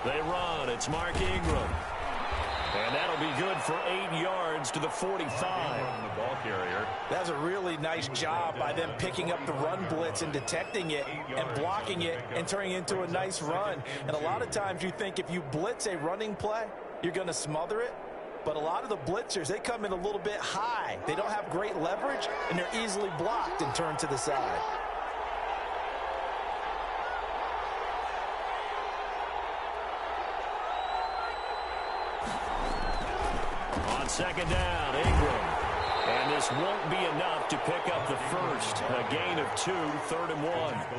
They run. It's Mark Ingram. And that'll be good for 8 yards to the 45. The ball carrier. That's a really nice job by them picking up the run blitz and detecting it and blocking it and turning it into a nice run. And a lot of times you think if you blitz a running play, you're going to smother it. But a lot of the blitzers, they come in a little bit high. They don't have great leverage, and they're easily blocked and turned to the side. On second down, Ingram. And this won't be enough to pick up the first. A gain of 2, 3rd and 1.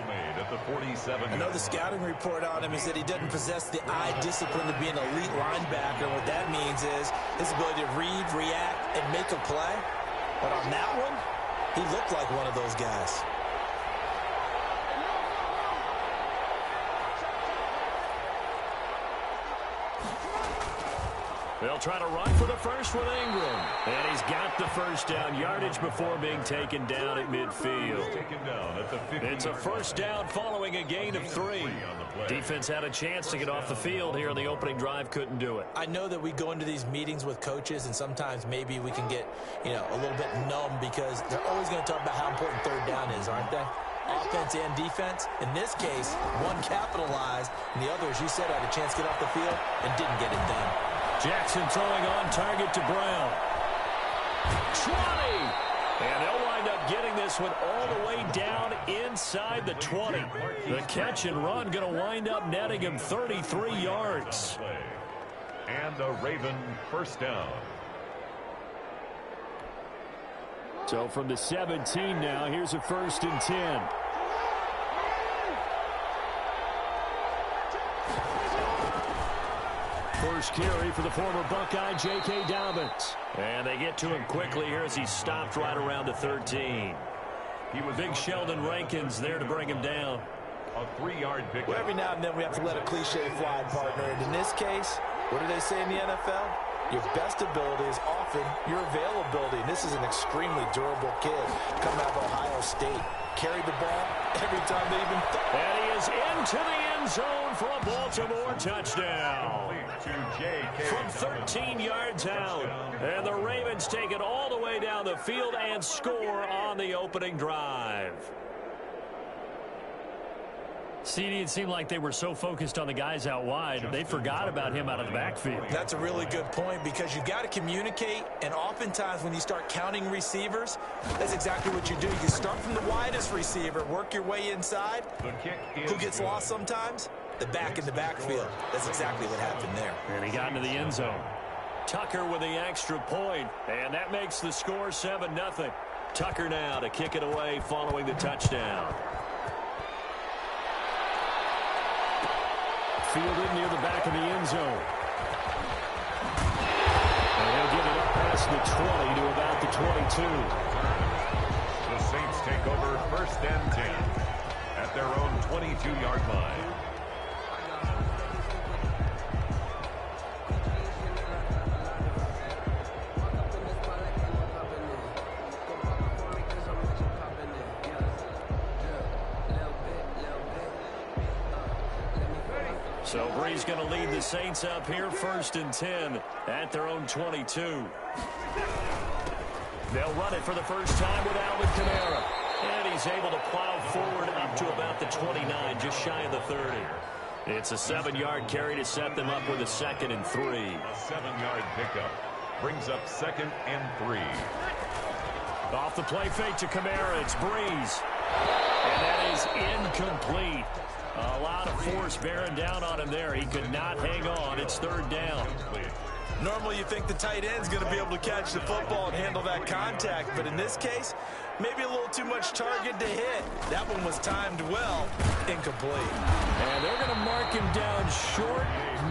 Made at the 47. I know the scouting report on him is that he doesn't possess the eye discipline to be an elite linebacker. What that means is his ability to read, react, and make a play. But on that one, he looked like one of those guys. They'll try to run for the first with Ingram. And he's got the first down yardage before being taken down at midfield. It's a first down following a gain of 3. Defense had a chance to get off the field here on the opening drive, couldn't do it. I know that we go into these meetings with coaches, and sometimes maybe we can get, a little bit numb because they're always going to talk about how important third down is, aren't they? Offense and defense. In this case, one capitalized, and the other, as you said, had a chance to get off the field and didn't get it done. Jackson throwing on target to Brown. 20! And they'll wind up getting this one all the way down inside the 20. The catch and run going to wind up netting him 33 yards. And a Raven first down. So from the 17 now, here's a 1st and 10. First carry for the former Buckeye, J.K. Dobbins. And they get to him quickly here as he's stopped right around the 13. Big Sheldon Rankins there to bring him down. A 3-yard pickup. Well, every now and then we have to let a cliche fly, partner. And in this case, what do they say in the NFL? Your best ability is often your availability. And this is an extremely durable kid coming out of Ohio State. Carried the ball every time they even thought. And he is into the end zone for a Baltimore touchdown. From 13 yards out. And the Ravens take it all the way down the field and score on the opening drive. CD, it seemed like they were so focused on the guys out wide, they forgot about him out of the backfield. That's a really good point because you've got to communicate, and oftentimes when you start counting receivers, that's exactly what you do. You start from the widest receiver, work your way inside. Who gets lost sometimes? The back in the backfield. That's exactly what happened there. And he got into the end zone. Tucker with the extra point, and that makes the score 7-0. Tucker now to kick it away following the touchdown. Fielded near the back of the end zone. And he'll get it up past the 20 to about the 22. The Saints take over 1st and 10 at their own 22-yard line. So Bree's going to lead the Saints up here 1st and 10 at their own 22. They'll run it for the first time with Alvin Kamara. And he's able to plow forward up to about the 29, just shy of the 30. It's a 7-yard carry to set them up with a 2nd and 3. A 7-yard pickup brings up 2nd and 3. Off the play fake to Kamara, it's Breeze. And that is incomplete. A lot of force bearing down on him there. He could not hang on. It's 3rd down. Normally you think the tight end's going to be able to catch the football and handle that contact, but in this case, maybe a little too much target to hit. That one was timed well, incomplete. And they're going to mark him down short,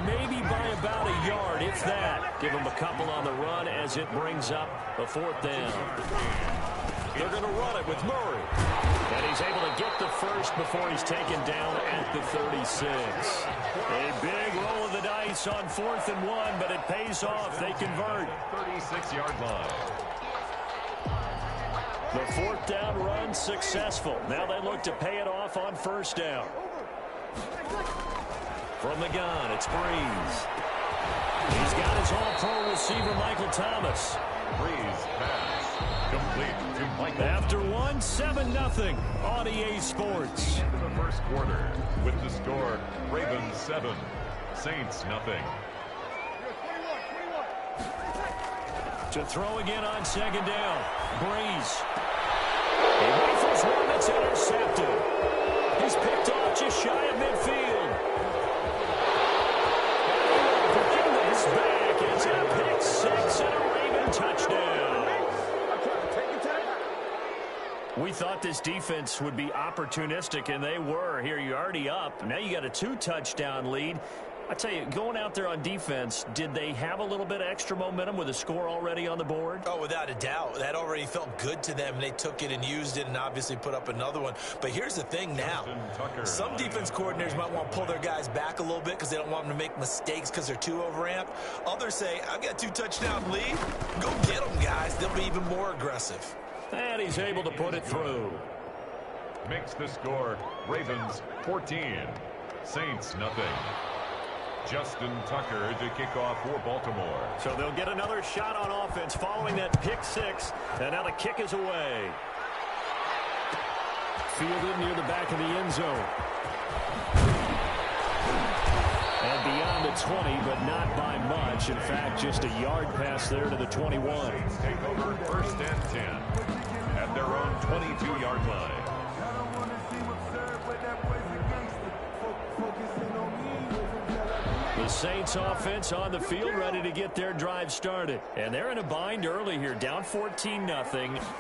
maybe by about a yard, if that. Give him a couple on the run as it brings up a 4th down. They're going to run it with Murray. And he's able to get the first before he's taken down at the 36. A big roll of the dice on 4th and 1, but it pays off. They convert. 36-yard line. The 4th down run successful. Now they look to pay it off on 1st down. From the gun, it's Breeze. He's got his all-pro receiver, Michael Thomas. Breeze pass. Complete to Michael. After one, 7-0 on EA Sports. In the first quarter, with the score, Ravens 7, Saints nothing. To throw again on second down. Breeze. He rifles one that's intercepted. He's picked off just shy of midfield. And this back. It's a pick six and a Raven touchdown. We thought this defense would be opportunistic, and they were. Here, you're already up. Now you got a 2-touchdown lead. I tell you, going out there on defense, did they have a little bit of extra momentum with a score already on the board? Oh, without a doubt. That already felt good to them. They took it and used it and obviously put up another one. But here's the thing now. Some defense coordinators might want to pull their guys back a little bit because they don't want them to make mistakes because they're too overamped. Others say, I've got a 2-touchdown lead. Go get them, guys. They'll be even more aggressive. And he's able to put it through. Makes the score, Ravens 14, Saints nothing. Justin Tucker to kick off for Baltimore. So they'll get another shot on offense following that pick six. And now the kick is away. Fielded near the back of the end zone. And beyond the 20, but not by much. In fact, just a yard pass there to the 21. Saints take over first and 10 at their own 22-yard line. The Saints offense on the field ready to get their drive started. And they're in a bind early here, down 14-0.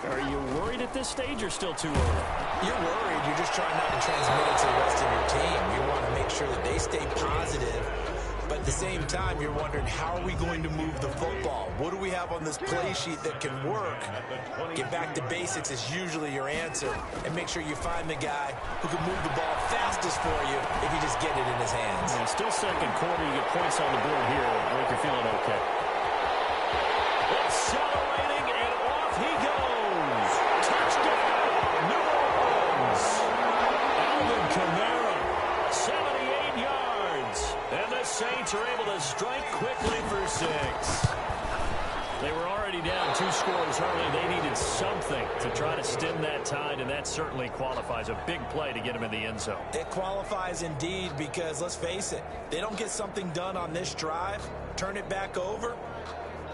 Are you worried at this stage or still too early? You're worried. You're just trying not to transmit it to the rest of your team. You want to make sure that they stay positive. But at the same time, you're wondering, how are we going to move the football? What do we have on this play sheet that can work? Get back to basics is usually your answer. And make sure you find the guy who can move the ball fastest for you if you just get it in his hands. Yeah, still second quarter. You get points on the board here. I think you're feeling okay. Accelerating, and off he goes. Touchdown, New Orleans. Alvin Kamara, 78 yards. And the Saints are able to strike quickly for 6. They were already down 2 scores early. They needed something to try to stem that tide, and that certainly qualifies. A big play to get them in the end zone. It qualifies indeed because, let's face it, they don't get something done on this drive, turn it back over,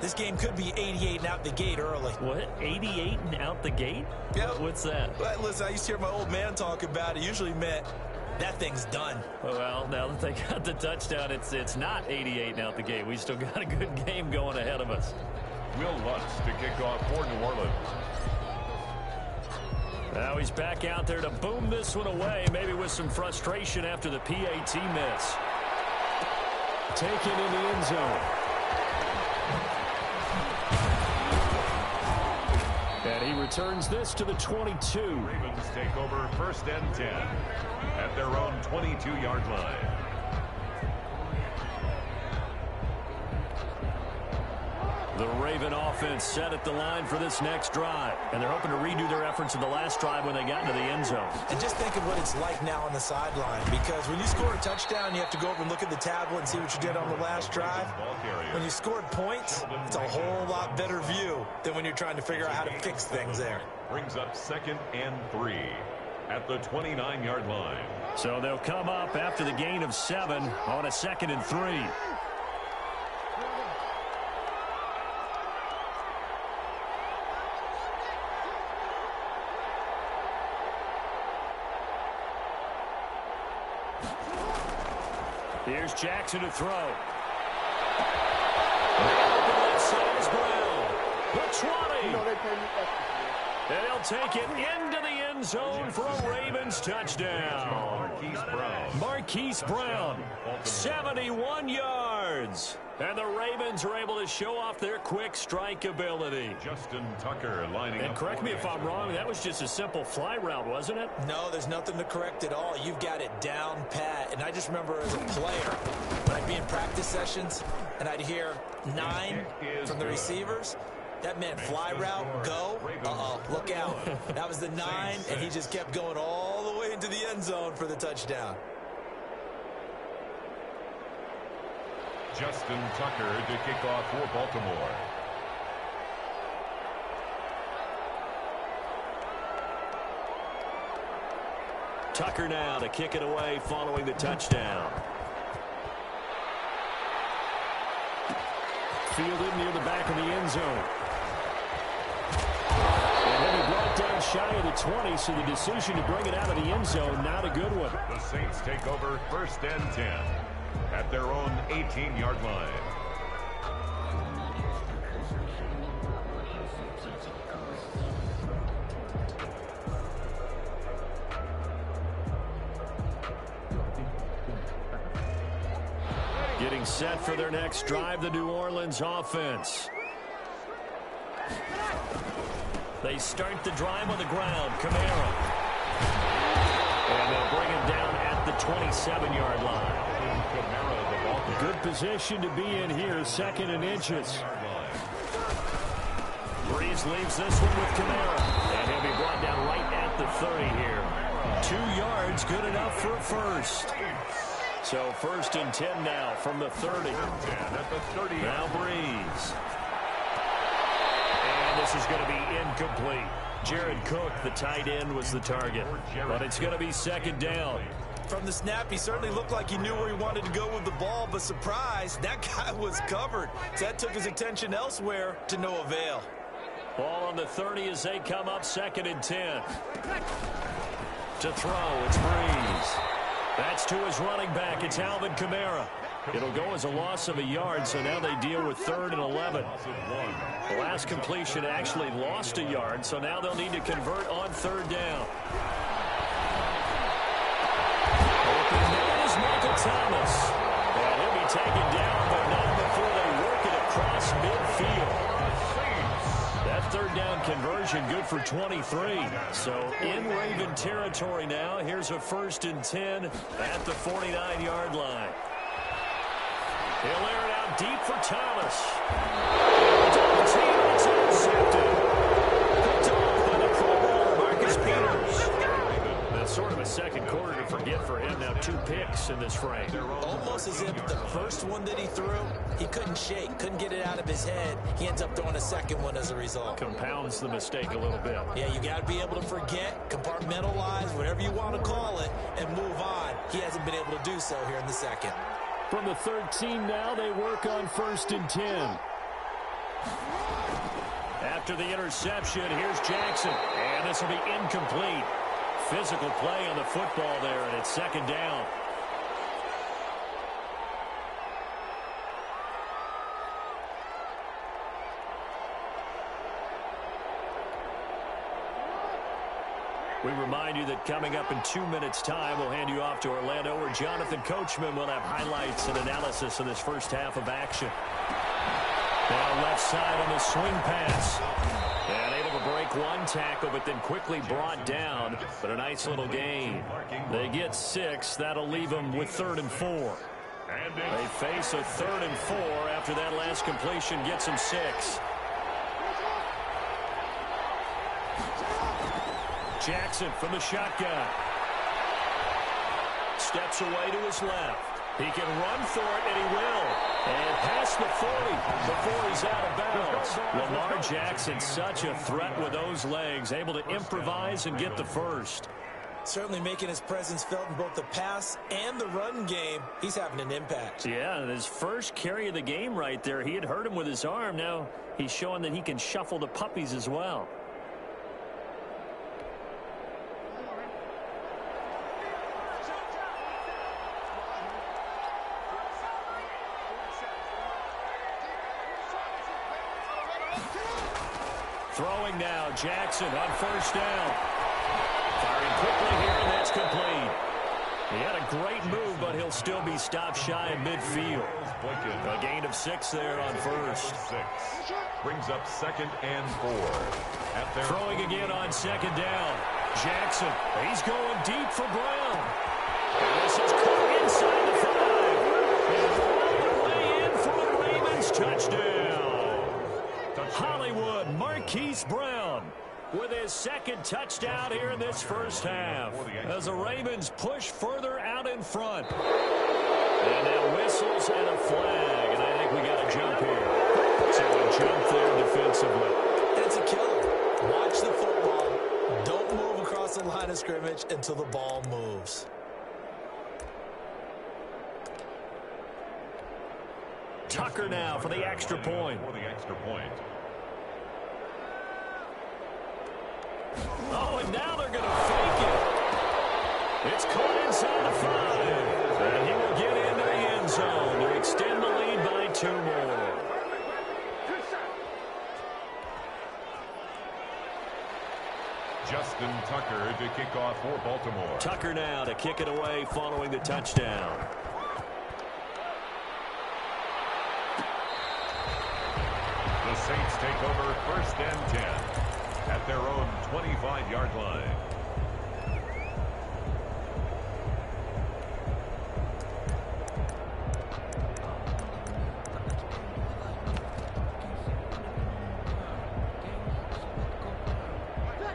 this game could be 88 and out the gate early. What? 88 and out the gate? Yep. What's that? Well, listen, I used to hear my old man talk about it. Usually meant that thing's done. Well, now that they got the touchdown, it's not 88 and out the gate. We still got a good game going ahead of us. Will Lutz to kick off for New Orleans. Now he's back out there to boom this one away, maybe with some frustration after the PAT miss. Taken in the end zone. And he returns this to the 22. Ravens take over first and 10 at their own 22-yard line. The Raven offense set at the line for this next drive. And they're hoping to redo their efforts in the last drive when they got into the end zone. And just think of what it's like now on the sideline. Because when you score a touchdown, you have to go over and look at the tablet and see what you did on the last drive. When you scored points, it's a whole lot better view than when you're trying to figure out how to fix things there. Brings up 2nd and 3 at the 29-yard line. So they'll come up after the gain of 7 on a 2nd and 3. Here's Jackson to throw. Left side is Brown. The 20. And he'll take it into the end zone for a Ravens touchdown. Marquise Brown, 71 yards. And the Ravens are able to show off their quick strike ability. Justin Tucker lining up. And correct me if I'm wrong, that was just a simple fly route, wasn't it? No, there's nothing to correct at all. You've got it down pat. And I just remember as a player, when I'd be in practice sessions and I'd hear 9 from the receivers, that meant fly route, go, look out. That was the 9, and he just kept going all the way into the end zone for the touchdown. Justin Tucker to kick off for Baltimore. Tucker now to kick it away following the touchdown. Fielded near the back of the end zone. And then he brought down shy of the 20, so the decision to bring it out of the end zone, not a good one. The Saints take over 1st and 10 at their own 18-yard line. Getting set for their next drive, the New Orleans offense. They start the drive on the ground. Kamara. And they'll bring him down at the 27-yard line. Good position to be in here, 2nd and inches. Breeze leaves this one with Kamara. And he'll be brought down right at the 30 here. 2 yards, good enough for a first. So 1st and 10 now from the 30. Now Breeze. And this is going to be incomplete. Jared Cook, the tight end, was the target. But it's going to be 2nd down. From the snap, he certainly looked like he knew where he wanted to go with the ball, but surprise, that guy was covered. So that took his attention elsewhere to no avail. Ball on the 30 as they come up 2nd and 10. To throw, it's Breeze. That's to his running back. It's Alvin Kamara. It'll go as a loss of a yard, so now they deal with 3rd and 11. The last completion actually lost a yard, so now they'll need to convert on 3rd down. Open man is Michael Thomas. And he'll be taken down, but not before they work it across midfield. That 3rd down conversion good for 23. So in Raven territory now. Here's a 1st and 10 at the 49-yard line. He'll air it out deep for Thomas. It's intercepted. Picked off by the Pro Bowler Marcus Peters. That's sort of a second quarter to forget for him. Now 2 picks in this frame. Almost as if the first one that he threw, he couldn't shake, couldn't get it out of his head. He ends up throwing a second one as a result. Compounds the mistake a little bit. Yeah, you got to be able to forget, compartmentalize, whatever you want to call it, and move on. He hasn't been able to do so here in the second. From the 13 now, they work on 1st and 10. After the interception, here's Jackson. And this will be incomplete. Physical play on the football there, and it's 2nd down. We remind you that coming up in 2 minutes' time, we'll hand you off to Orlando, where Jonathan Coachman will have highlights and analysis of this first half of action. Now left side on the swing pass. And able to break one tackle, but then quickly brought down. But a nice little gain. They get 6. That'll leave them with 3rd and 4. They face a 3rd and 4 after that last completion gets them 6. Jackson from the shotgun. Steps away to his left. He can run for it, and he will. And past the 40 before he's out of bounds. Lamar Jackson, such a threat with those legs, able to improvise and get the first. Certainly making his presence felt in both the pass and the run game. He's having an impact. Yeah, and his first carry of the game right there, he had hurt him with his arm. Now he's showing that he can shuffle the puppies as well. Throwing now, Jackson on 1st down. Firing quickly here, and that's complete. He had a great move, but he'll still be stopped shy of midfield. A gain of 6 there on 1st. Brings up 2nd and 4. Throwing again on 2nd down. Jackson, he's going deep for Brown. And this is caught inside the 5. And all the way in for a Ravens touchdown. Hollywood Marquise Brown. with his second touchdown here in this first half. As the Ravens push further out in front. And now whistles and a flag. And I think we got a jump here. So a jump there defensively. It's a killer. Watch the football. Don't move across the line of scrimmage until the ball moves. Tucker now for the extra point. Oh, and now they're going to fake it. It's caught inside the 5. And he will get into the end zone to extend the lead by 2 more. Justin Tucker to kick off for Baltimore. Tucker now to kick it away following the touchdown. The Saints take over 1st and 10 at their own 25-yard line.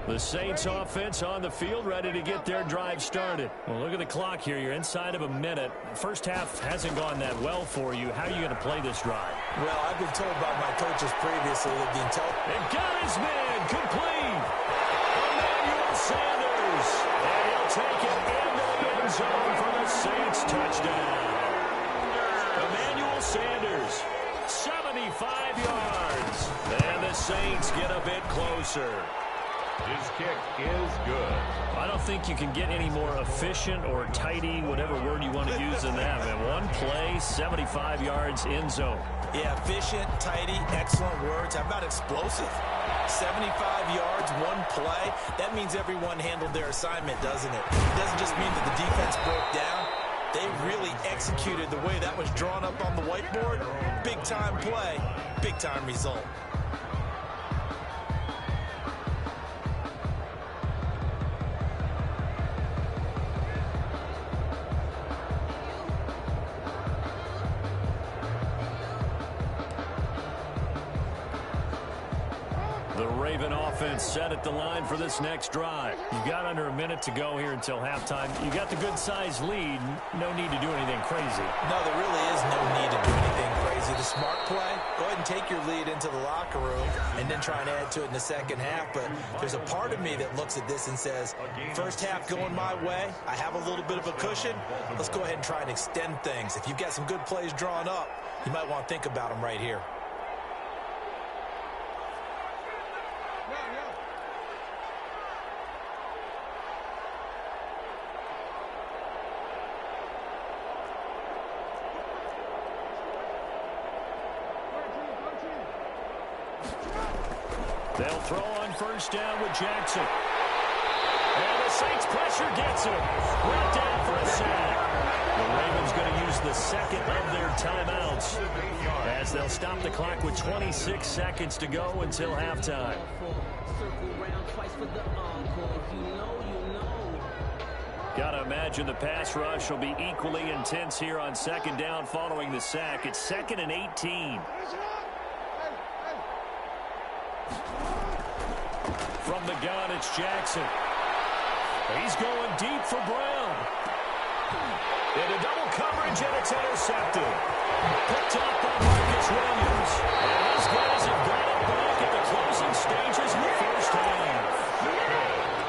The Saints offense on the field, ready to get their drive started. Well, look at the clock here. You're inside of a minute. First half hasn't gone that well for you. How are you going to play this drive? Well, I've been told by my coaches previously that the and got his man complete. Emmanuel Sanders. And he'll take it into the end zone for the Saints touchdown. Emmanuel Sanders, 75 yards. And the Saints get a bit closer. His kick is good. I don't think you can get any more efficient or tidy, whatever word you want to use in that. Man, one play, 75 yards, end zone. Yeah, efficient, tidy, excellent words. How about explosive? 75 yards, one play. That means everyone handled their assignment, doesn't it? It doesn't just mean that the defense broke down. They really executed the way that was drawn up on the whiteboard. Big-time play, big-time result. Offense set at the line for this next drive. You've got under a minute to go here until halftime. You got the good-sized lead. No need to do anything crazy. No, there really is no need to do anything crazy. The smart play, go ahead and take your lead into the locker room and then try and add to it in the second half. But there's a part of me that looks at this and says, first half going my way, I have a little bit of a cushion. Let's go ahead and try and extend things. If you've got some good plays drawn up, you might want to think about them right here. They'll throw on first down with Jackson. And the Saints pressure gets him. Brought down for a sack. The Ravens going to use the second of their timeouts as they'll stop the clock with 26 seconds to go until halftime. Got to imagine the pass rush will be equally intense here on second down following the sack. It's 2nd and 18. From the gun, it's Jackson. He's going deep for Brown. Into double coverage, and it's intercepted. Picked up by Marcus Williams. And these guys have got it back at the closing stages of the first half.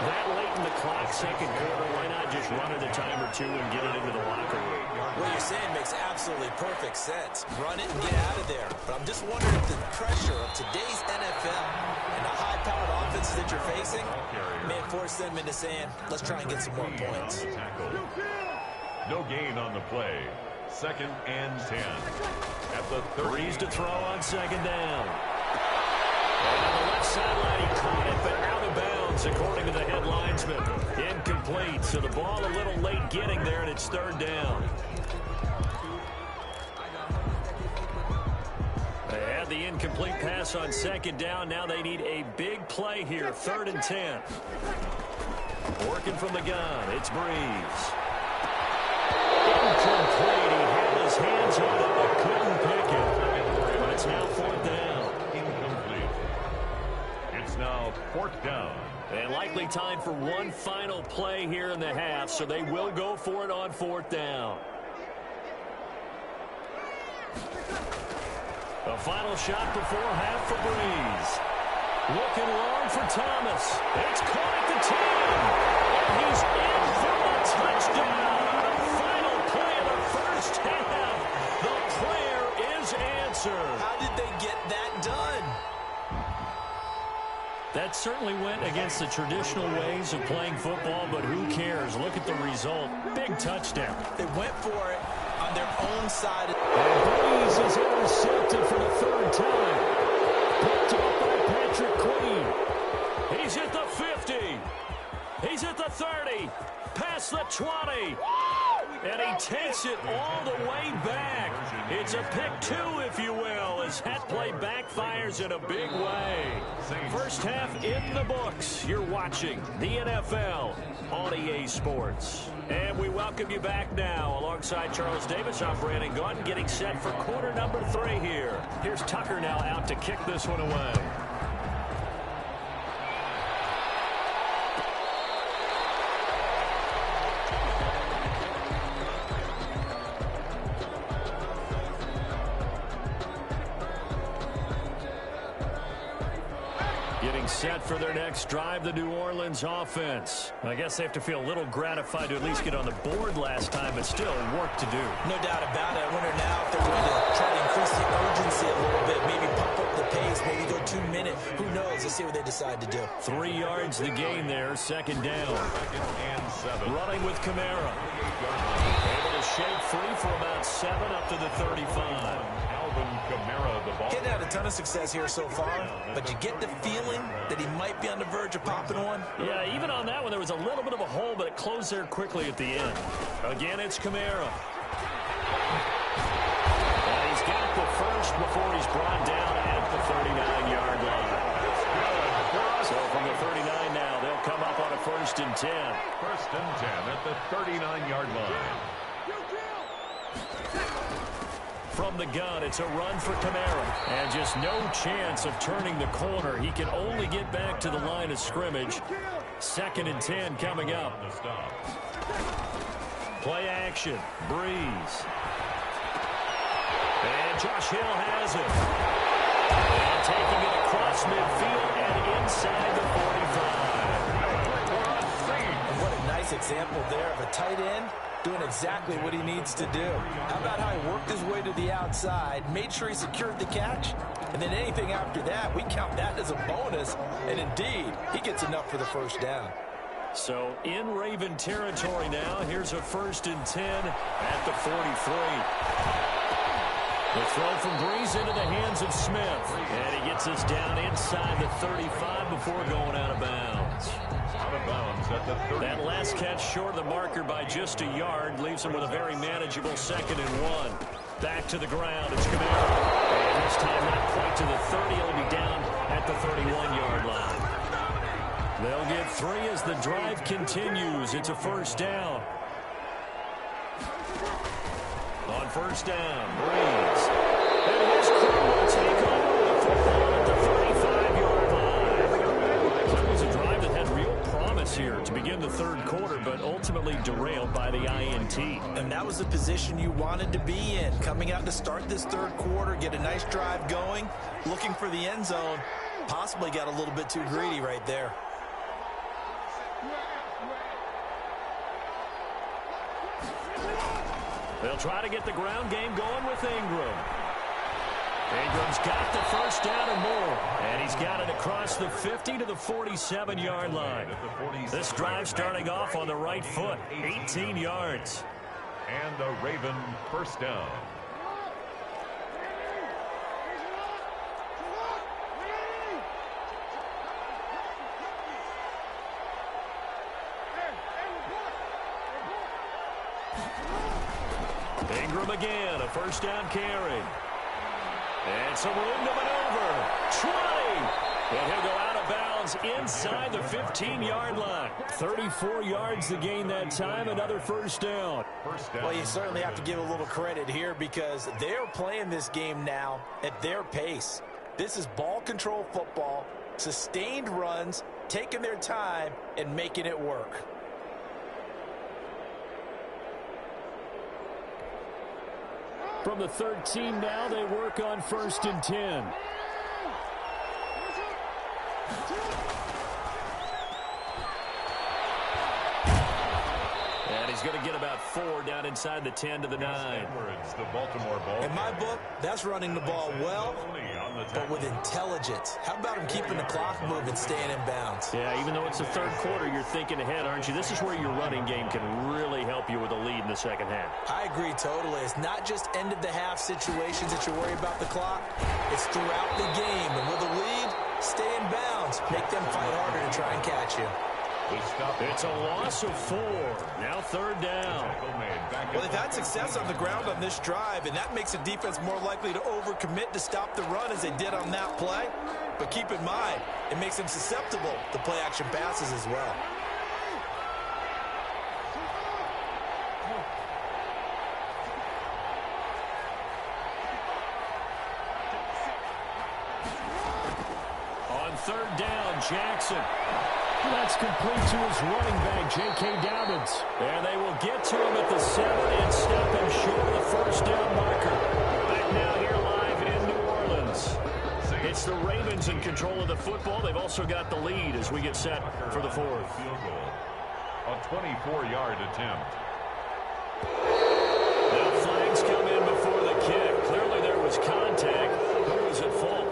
That late in the clock, second quarter, why not just run it a time or two and get it into the locker room? What you're saying makes absolutely perfect sense. Run it and get out of there. But I'm just wondering if the pressure of today's NFL and the high-powered offenses that you're facing may force them into saying, let's try and get some more points. No gain on the play. 2nd and 10. At the 30. Breeze to throw on second down. And on the left sideline, he caught it, but out of bounds, according to the head linesman. Incomplete, so the ball a little late getting there, and it's 3rd down. They had the incomplete pass on second down. Now they need a big play here, 3rd and 10. Working from the gun, it's Breeze. Incomplete. He had his hands on it, but couldn't pick it. But it's now 4th down. Incomplete. It's now 4th down. And likely time for one final play here in the half, so they will go for it on 4th down. A final shot before half for Breeze. Looking long for Thomas. It's caught at the 10. And he's in for the touchdown. Final play of the first half. The prayer is answered. How did they get that done? That certainly went against the traditional ways of playing football, but who cares? Look at the result. Big touchdown. They went for it on their own side. And Breeze is intercepted for the 3rd time. Picked up by Patrick Queen. He's at the 50. He's at the 30. Past the 20. And he takes it all the way back. It's a pick 2, if you will, as that play backfires in a big way. First half in the books. You're watching the NFL on EA Sports. And we welcome you back now. Alongside Charles Davis, I'm Brandon Gaudin, getting set for quarter number 3 here. Here's Tucker now out to kick this one away. Getting set for their next drive, the New Orleans offense. I guess they have to feel a little gratified to at least get on the board last time, but still work to do. No doubt about it. I wonder now if they're going to try to increase the urgency a little bit, maybe pump up the pace, maybe go 2 minutes. Who knows? Let's see what they decide to do. 3 yards the gain there, 2nd down. Running with Kamara. Able to shake free for about 7 up to the 35. Kamara, the ball. Getting had a ton of success here so far, but you get the feeling that he might be on the verge of popping one. Yeah, even on that one, there was a little bit of a hole, but it closed there quickly at the end. Again, it's Kamara. And he's got the first before he's brought down at the 39-yard line. So from the 39 now, they'll come up on a 1st and 10. 1st and 10 at the 39-yard line. From the gun, it's a run for Kamara. And just no chance of turning the corner. He can only get back to the line of scrimmage. 2nd and 10 coming up. Play action. Breeze. And Josh Hill has it. And taking it across midfield and inside the 45. And what a nice example there of a tight end doing exactly what he needs to do. How about how he worked his way to the outside, made sure he secured the catch, and then anything after that, we count that as a bonus. And indeed, he gets enough for the 1st down. So in Raven territory now, here's a 1st and 10 at the 43. The throw from Breeze into the hands of Smith. And he gets us down inside the 35 before going out of bounds. Out of bounds at the 30. That last catch short of the marker by just a yard leaves him with a very manageable 2nd and 1. Back to the ground. It's Kamara. And this time not quite to the 30. He'll be down at the 31-yard line. They'll get 3 as the drive continues. It's a 1st down. On 1st down, Breeze. And his crew will take over the football at the 35-yard line. That was a drive that had real promise here to begin the 3rd quarter, but ultimately derailed by the INT. And that was the position you wanted to be in. Coming out to start this 3rd quarter, get a nice drive going, looking for the end zone. Possibly got a little bit too greedy right there. They'll try to get the ground game going with Ingram. Ingram's got the 1st down and more. And he's got it across the 50 to the 47-yard line. This drive starting off on the right foot. 18 yards. And a Raven 1st down. Ingram again, a 1st down carry. And some room to maneuver. 20. And he'll go out of bounds inside the 15-yard line. 34 yards to gain that time, another 1st down. Well, you certainly have to give a little credit here because they're playing this game now at their pace. This is ball control football, Sustained runs, taking their time, and making it work. From the 13 now, they work on 1st and 10. And he's going to get about 4 down inside the 10 to the 9. Edwards, the Baltimore ball. In my book, that's running the ball well, but with intelligence. How about him keeping the clock moving, staying in bounds? Yeah, even though it's the third quarter, you're thinking ahead, aren't you? This is where your running game can really help you with a lead in the second half. I agree totally. It's not just end-of-the-half situations that you worry about the clock. It's throughout the game. And with a lead, stay in bounds. Make them fight harder to try and catch you. It's a loss of 4. Now 3rd down. Well, they've had success on the ground on this drive, and that makes the defense more likely to overcommit to stop the run as they did on that play. But keep in mind, it makes them susceptible to play-action passes as well. On 3rd down, Jackson. That's complete to his running back, J.K. Dobbins. And they will get to him at the 7 and stop him short of the 1st down marker. Back now here live in New Orleans. It's the Ravens in control of the football. They've also got the lead as we get set for the 4th. Field goal. A 24-yard attempt. Now flags come in before the kick. Clearly there was contact. Who was at fault?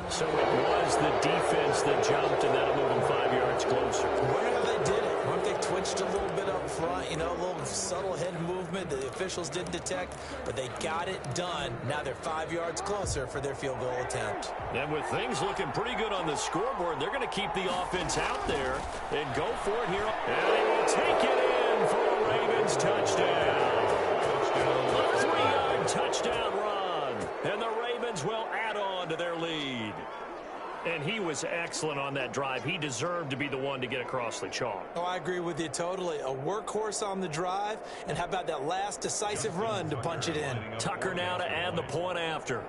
So it was the defense that jumped, and that'll move them 5 yards closer. I wonder how they did it. I wonder if they twitched a little bit up front, you know, a little subtle head movement that the officials didn't detect, but they got it done. Now they're 5 yards closer for their field goal attempt. And with things looking pretty good on the scoreboard, they're going to keep the offense out there and go for it here. And they will take it in for a Ravens touchdown. A 3-yard touchdown run. And the Ravens will add on to their lead. And he was excellent on that drive. He deserved to be the one to get across the chalk. Oh, I agree with you totally. A workhorse on the drive. And how about that last decisive run to punch it in? Tucker now to add the point after.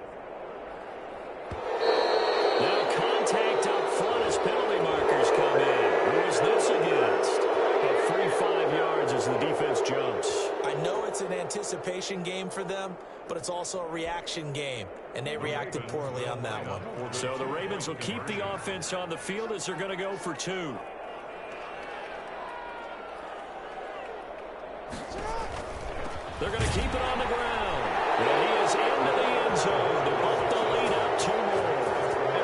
Now contact up front as penalty markers come in. Who is this against? A free 5 yards as the defense jumps. I know it's an anticipation game for them, but it's also a reaction game, and they reacted poorly on that one. So the Ravens will keep the offense on the field as they're going to go for 2. They're going to keep it on the ground. And he is into the end zone to bump the lead up 2 more.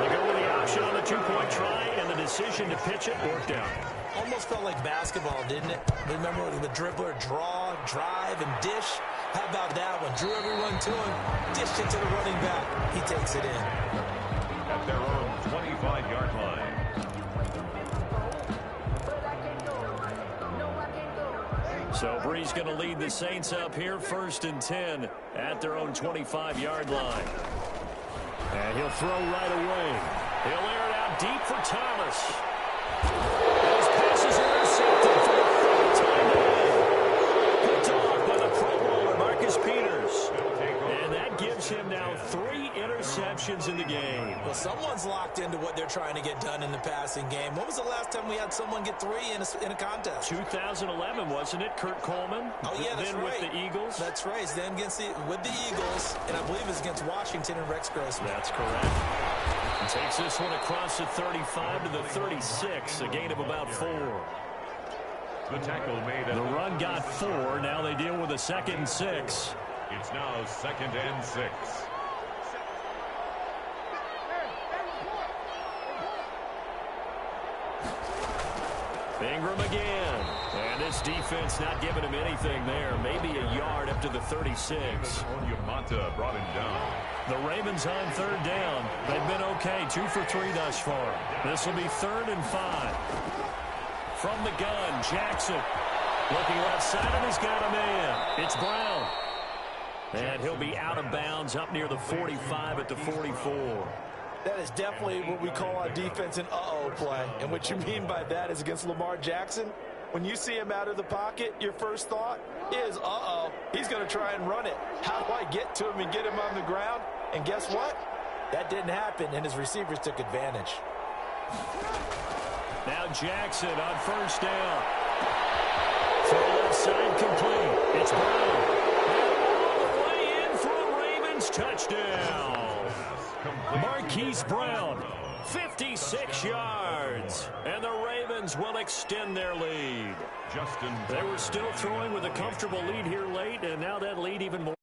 They go with the option on the 2-point try, and the decision to pitch it worked out. Almost felt like basketball, didn't it? Remember the dribbler, draw, drive, and dish? How about that one? Drew everyone to him, dished it to the running back. He takes it in. At their own 25-yard line. So Brees going to lead the Saints up here, 1st and 10 at their own 25-yard line. And he'll throw right away. He'll air it out deep for Thomas. His pass is intercepted for the 3rd time today. Picked off by the Pro Bowler, Marcus Peters. And that gives him now 3 interceptions in the game. Well, someone's locked into what they're trying to get done in the passing game. When was the last time we had someone get 3 in a contest? 2011, wasn't it? Kurt Coleman. Oh, yeah, that's then right. with the Eagles. That's right. Then with the Eagles, and I believe it's against Washington and Rex Grossman. That's correct. And takes this one across the 35 to the 36, a gain of about 4. The tackle made. The run got 4. Now they deal with a 2nd and 6. It's now 2nd and 6. Ingram again. And this defense not giving him anything there. Maybe a yard up to the 36. Onyemata brought him down. The Ravens on 3rd down. They've been okay. 2 for 3 thus far. This will be 3rd and 5. From the gun, Jackson. Looking left side, and he's got a man. It's Brown. And he'll be out of bounds up near the 45 at the 44. That is definitely what we call on defense an uh-oh play. And what you mean by that is against Lamar Jackson, when you see him out of the pocket, your first thought is, uh-oh, he's going to try and run it. How do I get to him and get him on the ground? And guess what? That didn't happen, and his receivers took advantage. Now Jackson on first down. Throw left side complete. It's Brown. And all the way in for a Ravens touchdown. Marquise Brown, 56 yards. And the Ravens will extend their lead. They were still throwing with a comfortable lead here late, and now that lead even more.